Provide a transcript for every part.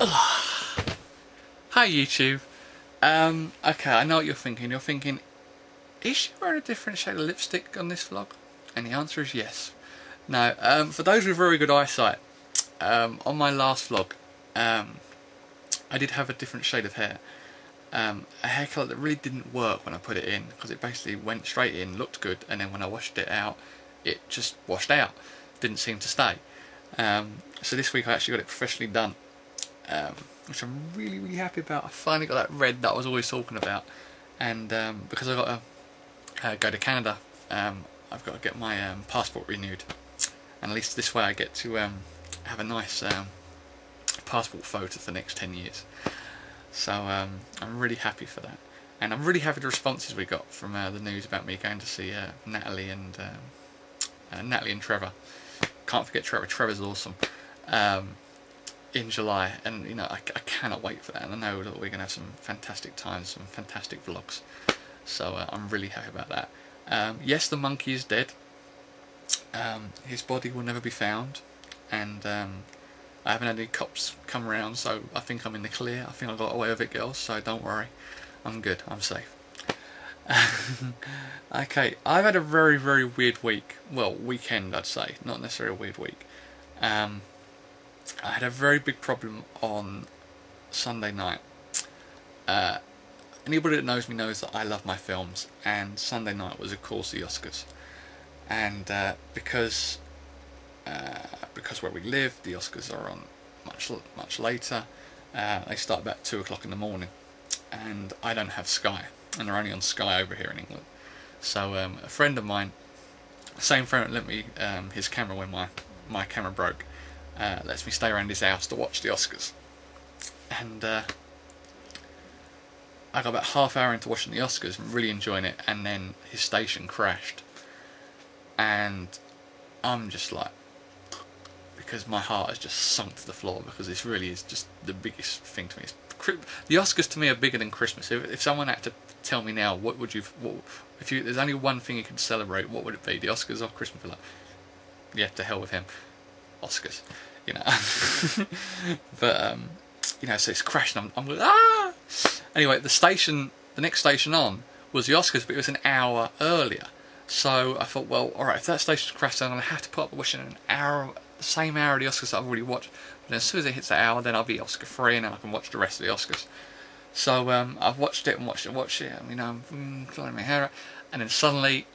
Hi YouTube. Okay, I know what you're thinking. You're thinking, is she wearing a different shade of lipstick on this vlog? And the answer is yes. Now, for those with very good eyesight, on my last vlog, I did have a different shade of hair. A hair colour that really didn't work when I put it in, because it basically went straight in, looked good, and then when I washed it out, it just washed out. Didn't seem to stay. So this week I actually got it professionally done, which I'm really happy about. I finally got that red that I was always talking about, and because I've got to go to Canada, I've got to get my passport renewed, and at least this way I get to have a nice passport photo for the next 10 years. So I'm really happy for that, and I'm really happy the responses we got from the news about me going to see Natalie and Trevor. Can't forget Trevor. Trevor's awesome. In July, and you know, I cannot wait for that, and I know that we're going to have some fantastic times, some fantastic vlogs, so I'm really happy about that. Yes, the monkey is dead. His body will never be found, and I haven't had any cops come around, so I think I'm in the clear. I think I got away with it, girls, so don't worry, I'm good, I'm safe. Okay, I've had a very weird week. Well, weekend I'd say, not necessarily a weird week. I had a very big problem on Sunday night. Anybody that knows me knows that I love my films, and Sunday night was of course the Oscars. And because where we live, the Oscars are on much later. They start about 2 o'clock in the morning, and I don't have Sky, and they're only on Sky over here in England. So a friend of mine, same friend that lent me his camera when my camera broke, lets me stay around his house to watch the Oscars. And I got about half hour into watching the Oscars and really enjoying it, and then his station crashed, and I'm just like, because my heart has just sunk to the floor, because this really is just the biggest thing to me. The Oscars to me are bigger than Christmas. If someone had to tell me now, if there's only one thing you could celebrate, what would it be? The Oscars or Christmas? Like, yeah, to hell with him. Oscars, you know. But you know, so it's crashing. I'm like, ah. Anyway, the next station on was the Oscars, but it was an hour earlier. So I thought, well, all right, if that station's crashed, then I'm gonna have to put up watching an hour, the same hour of the Oscars that I've already watched. But then as soon as it hits that hour, then I'll be Oscar free, and then I can watch the rest of the Oscars. So I've watched it and watched it. I mean, I'm clearing my hair out, and then suddenly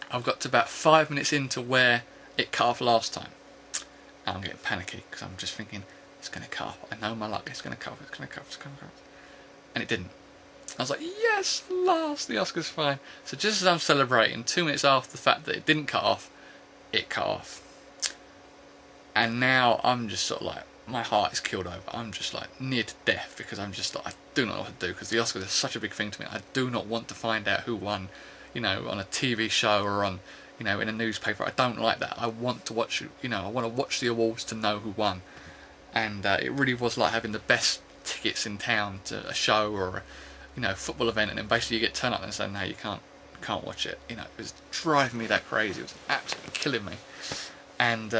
I've got to about 5 minutes into where it cut off last time. I'm getting panicky because I'm just thinking, it's going to cut off. I know my luck, it's going to cut off, it's going to cut off, it's going to cut off. And it didn't. I was like, yes, last, the Oscar's fine. So just as I'm celebrating, 2 minutes after the fact that it didn't cut off, it cut off. And now I'm just sort of like, my heart is killed over. I'm just like near to death, because I'm just like, I do not know what to do, because the Oscars are such a big thing to me. I do not want to find out who won, you know, on a TV show or on, you know, in a newspaper. I don't like that. I want to watch, you know, I want to watch the awards to know who won. And it really was like having the best tickets in town to a show or a, you know, football event, and then basically you get turned up and say, no, you can't watch it. You know, it was driving me that crazy. It was absolutely killing me. And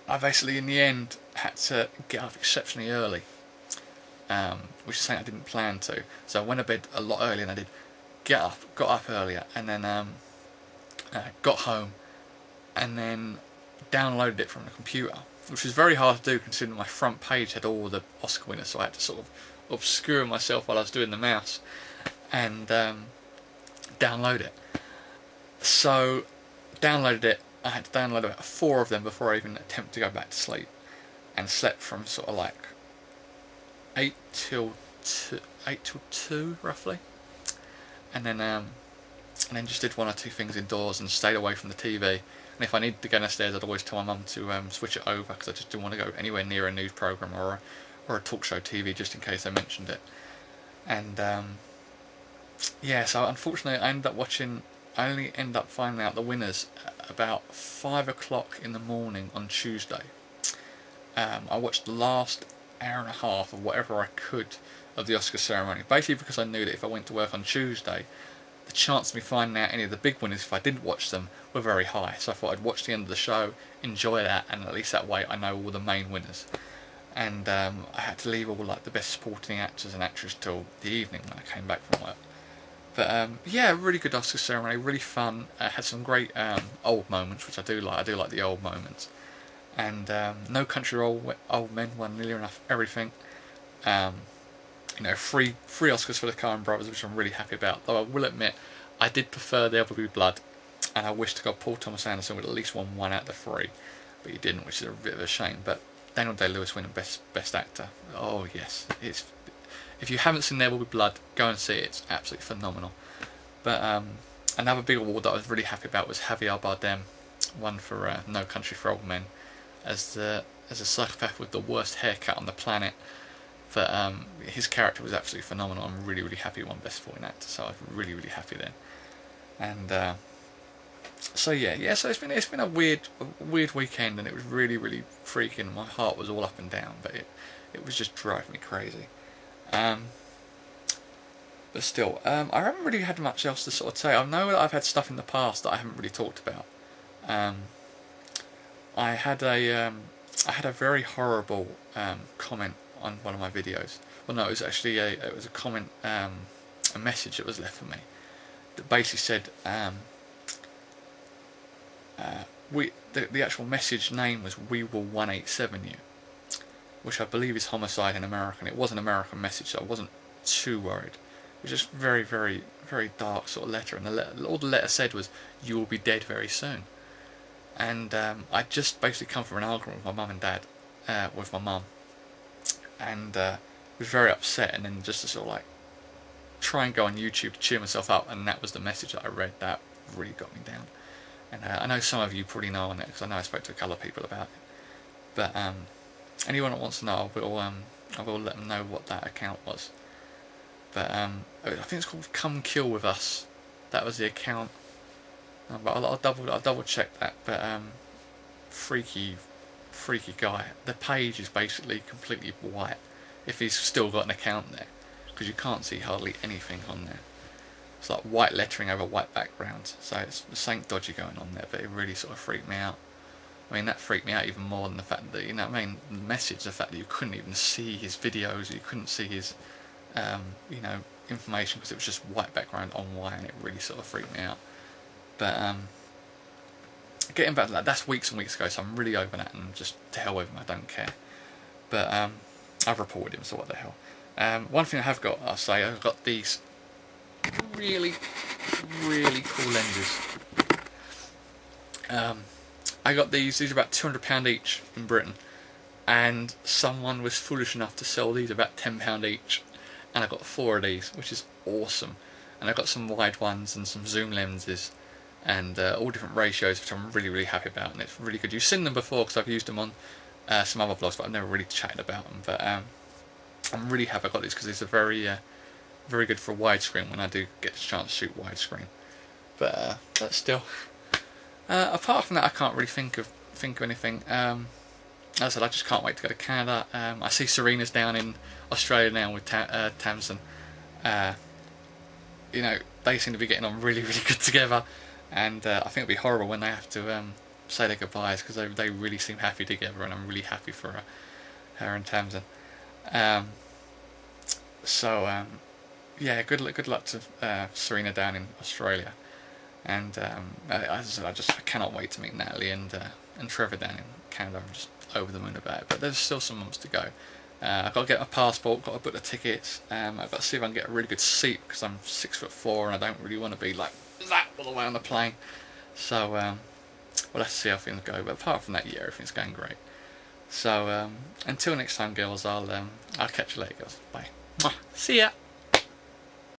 I basically, in the end, had to get up exceptionally early, which is something I didn't plan to. So I went to bed a lot earlier than I did. Got up earlier, and then got home, and then downloaded it from the computer, which was very hard to do considering my front page had all the Oscar winners, so I had to sort of obscure myself while I was doing the mouse, and download it. So downloaded it. I had to download about 4 of them before I even attempt to go back to sleep, and slept from sort of like 8 till 2 roughly. And then just did 1 or 2 things indoors and stayed away from the TV. And if I needed to go downstairs, I'd always tell my mum to switch it over, because I just didn't want to go anywhere near a news programme or a talk show TV, just in case they mentioned it. And yeah, so unfortunately I only ended up finding out the winners about 5 o'clock in the morning on Tuesday. I watched the last hour and a half of whatever I could of the Oscar ceremony, basically because I knew that if I went to work on Tuesday, the chance of me finding out any of the big winners if I didn't watch them were very high. So I thought I'd watch the end of the show, enjoy that, and at least that way I know all the main winners. And I had to leave all like the best supporting actors and actresses till the evening when I came back from work. But yeah, really good Oscar ceremony, really fun. Had some great old moments, which I do like. I do like the old moments. And No Country for Old Men won nearly enough everything. You know, three Oscars for the Coen brothers, which I'm really happy about. Though I will admit, I did prefer There Will Be Blood, and I wish to God Paul Thomas Anderson would at least won one out of the three, but he didn't, which is a bit of a shame. But Daniel Day-Lewis winning Best Actor. Oh yes, if you haven't seen There Will Be Blood, go and see it. It's absolutely phenomenal. But another big award that I was really happy about was Javier Bardem won for No Country for Old Men as a psychopath with the worst haircut on the planet. But his character was absolutely phenomenal. I'm really, really happy he won Best Supporting Actor, so I was really, really happy then. And so yeah. So it's been a weird weekend, and it was really, really freaking. My heart was all up and down, but it was just driving me crazy. But still, I haven't really had much else to sort of say. I know that I've had stuff in the past that I haven't really talked about. I had a very horrible comment on one of my videos. Well, no, it was actually a comment, a message that was left for me that basically said the actual message name was "We Will 187 You," which I believe is homicide in American. It was an American message, so I wasn't too worried. It was just very, very, very dark sort of letter, and all the letter said was "You will be dead very soon." And I just basically come from an argument with my mum and dad, with my mum, and was very upset, and then just to sort of like try and go on YouTube to cheer myself up, and that was the message that I read that really got me down. And I know some of you probably know on it, because I know I spoke to a couple of people about it. But anyone that wants to know, I will let them know what that account was. But I think it's called Come Kill With Us. That was the account. But I'll double check that. But freaky guy. The page is basically completely white, if he's still got an account there, because you can't see hardly anything on there. It's like white lettering over white background, so it's something dodgy going on there. But it really sort of freaked me out. I mean, that freaked me out even more than the fact that, you know what I mean, the message, the fact that you couldn't even see his videos, you couldn't see his you know, information, because it was just white background on white, and it really sort of freaked me out. But getting back to that, that's weeks and weeks ago, so I'm really over that, and just to hell with him, I don't care. But I've reported him, so what the hell. One thing I have got, I'll say, I've got these really, really cool lenses. I got these are about £200 each in Britain, and someone was foolish enough to sell these about £10 each, and I got 4 of these, which is awesome. And I got some wide ones and some zoom lenses, and all different ratios, which I'm really, really happy about, and it's really good. You've seen them before because I've used them on some other vlogs, but I've never really chatted about them. But I'm really happy I got these, because these are very very good for widescreen when I do get the chance to shoot widescreen. But still, apart from that, I can't really think of anything. As I said, I just can't wait to go to Canada. I see Serena's down in Australia now with Tamsin. You know, they seem to be getting on really, really good together, and I think it'll be horrible when they have to say their goodbyes, because they really seem happy together, and I'm really happy for her and Tamsin. Yeah, good luck to Serena down in Australia, and as I said, I cannot wait to meet Natalie and Trevor down in Canada. I'm just over the moon about it, but there's still some months to go. I've got to get my passport, got to book the tickets. I've got to see if I can get a really good seat, because I'm 6'4" and I don't really want to be like that all the way on the plane. So we'll have to see how things go. But apart from that, yeah, everything's going great. So until next time, girls, I'll catch you later, girls. Bye. Mwah. See ya.